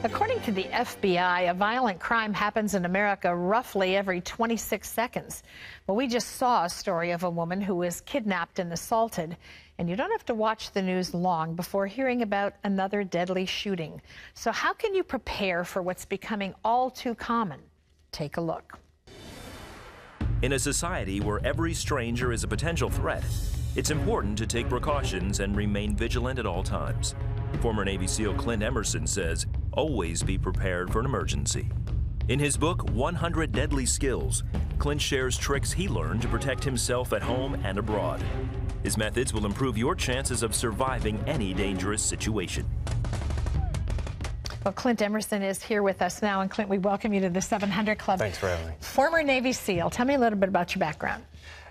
According to the FBI, a violent crime happens in America roughly every 26 seconds. Well, we just saw a story of a woman who was kidnapped and assaulted. And you don't have to watch the news long before hearing about another deadly shooting. So how can you prepare for what's becoming all too common? Take a look. In a society where every stranger is a potential threat, it's important to take precautions and remain vigilant at all times. Former Navy SEAL Clint Emerson says, always be prepared for an emergency. In his book, 100 Deadly Skills, Clint shares tricks he learned to protect himself at home and abroad. His methods will improve your chances of surviving any dangerous situation. Well, Clint Emerson is here with us now. And Clint, we welcome you to the 700 Club. Thanks for having me. Former Navy SEAL. Tell me a little bit about your background.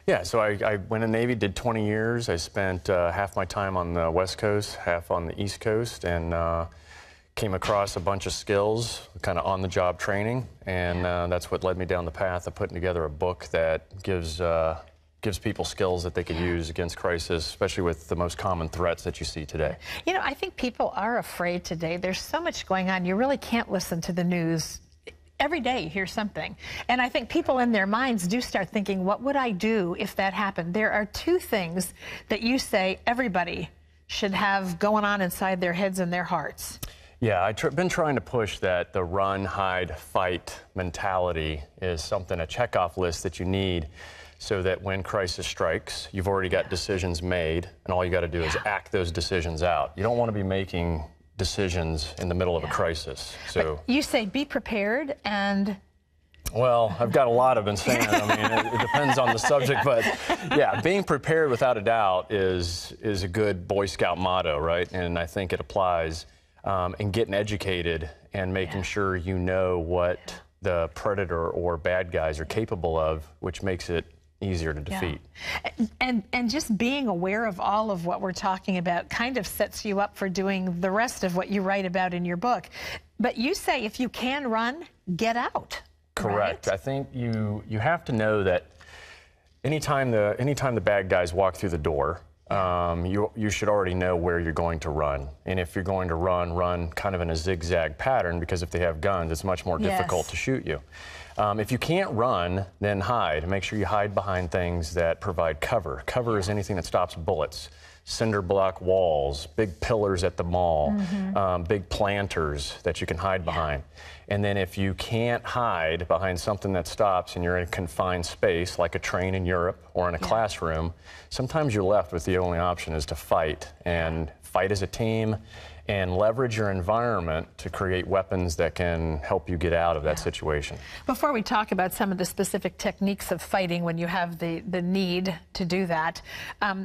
Yeah, so I went in the Navy, did 20 years. I spent half my time on the West Coast, half on the East Coast, and came across a bunch of skills, kind of on-the-job training, and that's what led me down the path of putting together a book that gives people skills that they could use against crisis, especially with the most common threats that you see today. You know, I think people are afraid today. There's so much going on. You really can't listen to the news. Every day you hear something. And I think people in their minds do start thinking, what would I do if that happened? There are two things that you say everybody should have going on inside their heads and their hearts. Yeah, I've been trying to push that the run, hide, fight mentality is something, a checkoff list that you need so that when crisis strikes, you've already got decisions made, and all you got to do is act those decisions out. You don't want to be making decisions in the middle of a crisis. So but you say be prepared and... Well, I've got a lot of been saying. I mean, it depends on the subject, but yeah, being prepared without a doubt is a good Boy Scout motto, right? And I think it applies. And getting educated and making sure you know what the predator or bad guys are capable of, which makes it easier to defeat. And just being aware of all of what we're talking about kind of sets you up for doing the rest of what you write about in your book. But you say if you can run, get out. Correct. Right? I think you have to know that anytime the bad guys walk through the door, you should already know where you're going to run. And if you're going to run kind of in a zigzag pattern, because if they have guns, it's much more difficult to shoot you. If you can't run, then hide. Make sure you hide behind things that provide cover. Cover is anything that stops bullets. Cinder block walls, big pillars at the mall, big planters that you can hide behind. And then if you can't hide behind something that stops and you're in a confined space, like a train in Europe or in a classroom, sometimes you're left with the only option is to fight, and fight as a team and leverage your environment to create weapons that can help you get out of that situation. Before we talk about some of the specific techniques of fighting when you have the need to do that,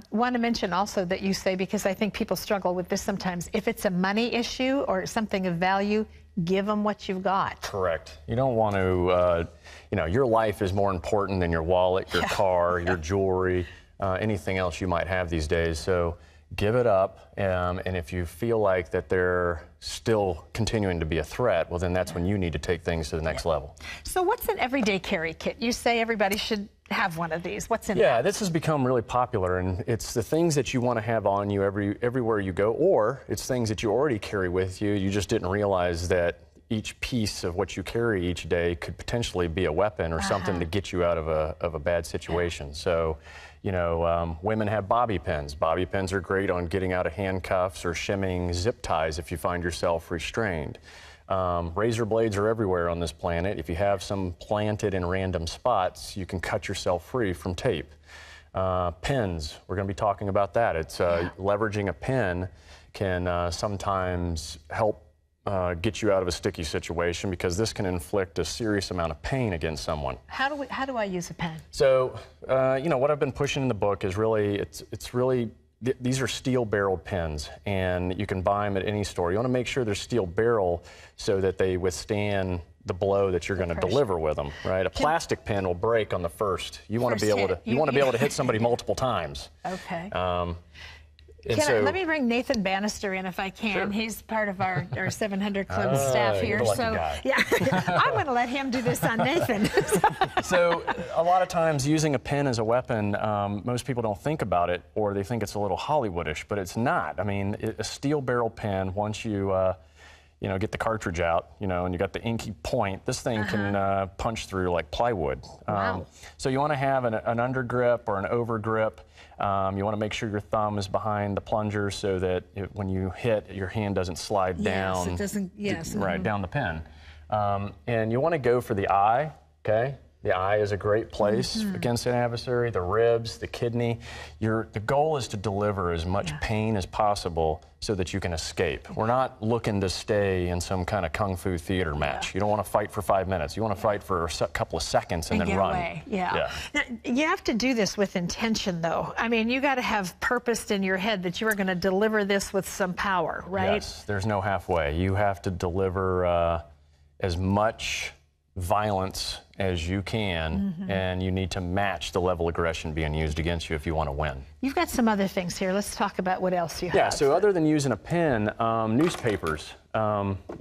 want to mention also that you say, because I think people struggle with this sometimes, if it's a money issue or something of value, give them what you've got. Correct. You don't want to, you know, your life is more important than your wallet, your car, your jewelry, anything else you might have these days. So give it up, and if you feel like that they're still continuing to be a threat, well, then that's when you need to take things to the next level. So what's an everyday carry kit? You say everybody should have one of these. What's in Yeah, that? this has become really popular, and it's the things that you want to have on you everywhere you go, or it's things that you already carry with you. You just didn't realize that each piece of what you carry each day could potentially be a weapon or something to get you out of a bad situation. So, you know, women have bobby pins. Bobby pins are great on getting out of handcuffs or shimming zip ties if you find yourself restrained. Razor blades are everywhere on this planet. If you have some planted in random spots, you can cut yourself free from tape. Pins, we're going to be talking about that. It's leveraging a pin can sometimes help get you out of a sticky situation, because this can inflict a serious amount of pain against someone. How do I use a pen? So, you know, what I've been pushing in the book is really, these are steel-barreled pens, and you can buy them at any store. You want to make sure they're steel barrel so that they withstand the blow that you're going to deliver with them, right? A plastic pen will break on the first. You want to be able to, you want to be able to hit somebody multiple times. Okay. Let me bring Nathan Bannister in if I can. Sure. He's part of our 700 Club staff here. So yeah, I'm going to let him do this on Nathan. So a lot of times using a pen as a weapon, most people don't think about it, or they think it's a little Hollywoodish, but it's not. I mean, a steel barrel pen, once you you know, get the cartridge out, you know, and you got the inky point, this thing can punch through like plywood. Wow. So you want to have an under grip or an over grip. You want to make sure your thumb is behind the plunger so that when you hit, your hand doesn't slide down. It doesn't, Right, down the pin. And you want to go for the eye, okay? The eye is a great place against an adversary, the ribs, the kidney. The goal is to deliver as much pain as possible so that you can escape. We're not looking to stay in some kind of kung fu theater match. You don't want to fight for 5 minutes. You want to fight for a couple of seconds and then get run. Away. Now, you have to do this with intention, though. I mean, you got to have purpose in your head that you are going to deliver this with some power, right? Yes, there's no halfway. You have to deliver as much violence as you can, and you need to match the level of aggression being used against you if you want to win. You've got some other things here. Let's talk about what else you have. Yeah, so other than using a pen, newspapers.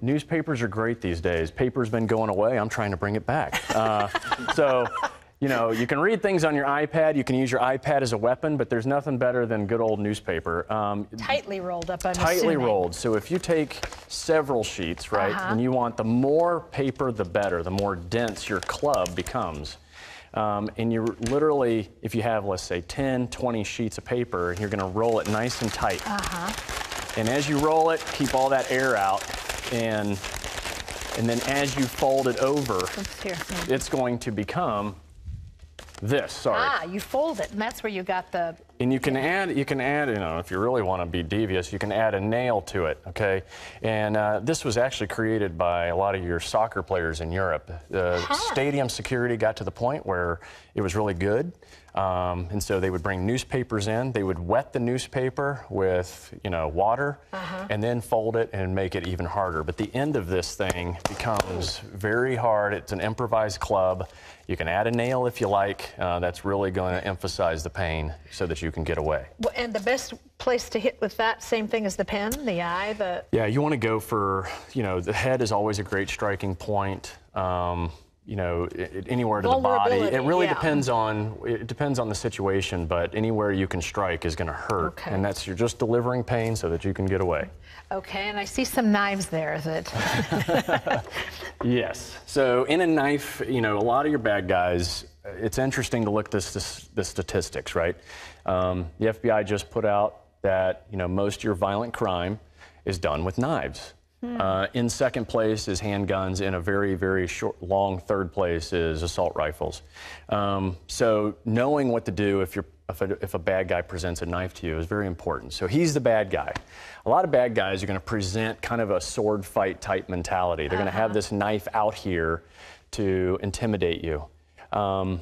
Newspapers are great these days. Paper's been going away. I'm trying to bring it back. So, you know, you can read things on your iPad. You can use your iPad as a weapon, but there's nothing better than good old newspaper. Tightly rolled up, I'm Tightly assuming. rolled. So if you take several sheets, right, and you want the more paper, the better, the more dense your club becomes. And you're literally, if you have, let's say, 10, 20 sheets of paper, you're going to roll it nice and tight. And as you roll it, keep all that air out. And then as you fold it over, it's going to become this, you fold it, and that's where you got the... And you can add, you know, if you really want to be devious, you can add a nail to it, okay? And this was actually created by a lot of your soccer players in Europe. Stadium security got to the point where it was really good. And so they would bring newspapers in. They would wet the newspaper with, you know, water, and then fold it and make it even harder. But the end of this thing becomes very hard. It's an improvised club. You can add a nail if you like. That's really going to emphasize the pain so that you can get away. Well, and the best place to hit with that, same thing as the pen, the eye, the... Yeah, you want to go for, you know, the head is always a great striking point. You know, anywhere to the body. It really depends on the situation, but anywhere you can strike is going to hurt. And that's, you're just delivering pain so that you can get away. Okay, and I see some knives there that... Yes. So in a knife, you know, a lot of your bad guys, it's interesting to look at the statistics, right? The FBI just put out that, you know, most of your violent crime is done with knives. In second place is handguns. In a very, very long third place is assault rifles. So knowing what to do if a bad guy presents a knife to you is very important. So he's the bad guy. A lot of bad guys are going to present kind of a sword fight type mentality. They're going to have this knife out here to intimidate you. One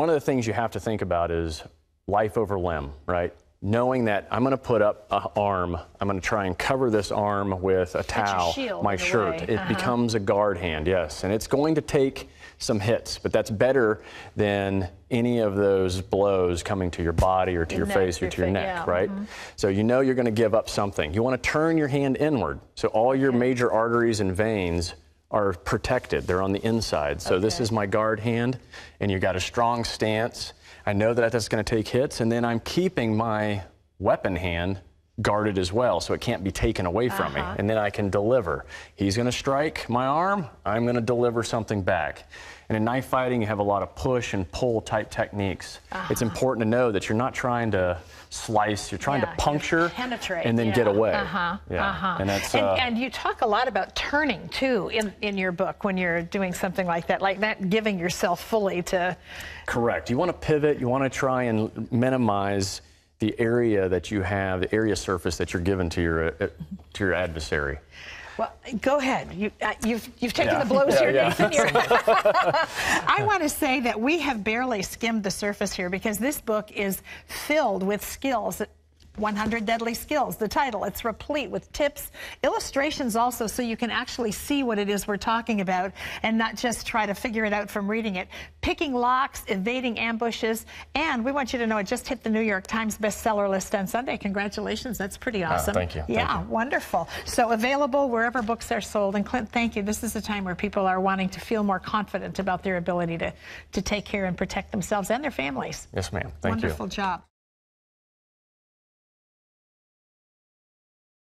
of the things you have to think about is life over limb, right? Knowing that I'm going to put up an arm, I'm going to try and cover this arm with a towel, my shirt. It becomes a guard hand, yes. And it's going to take some hits, but that's better than any of those blows coming to your body or to your face or to your neck, right? So you know you're going to give up something. You want to turn your hand inward, so all your major arteries and veins are protected. They're on the inside. So this is my guard hand, and you got a strong stance. I know that that's going to take hits, and then I'm keeping my weapon hand guarded as well, so it can't be taken away from me, and then I can deliver. He's going to strike my arm, I'm going to deliver something back. And in knife fighting, you have a lot of push and pull type techniques. It's important to know that you're not trying to slice, you're trying to puncture, penetrate, and then get away. And that's and you talk a lot about turning too in your book when you're doing something like that giving yourself fully to... Correct. You want to pivot, you want to try and minimize the area that you have, the area surface that you're given to your adversary. Well, go ahead. You've taken the blows here, Nathan. I want to say that we have barely skimmed the surface here because this book is filled with skills. 100 Deadly Skills, the title. It's replete with tips, illustrations also, so you can actually see what it is we're talking about and not just try to figure it out from reading it. Picking locks, evading ambushes, and we want you to know it just hit the New York Times bestseller list on Sunday. Congratulations. That's pretty awesome. Thank you. Yeah, thank you. Wonderful. So available wherever books are sold. And Clint, thank you. This is a time where people are wanting to feel more confident about their ability to take care and protect themselves and their families. Yes, ma'am. Thank you. Wonderful job.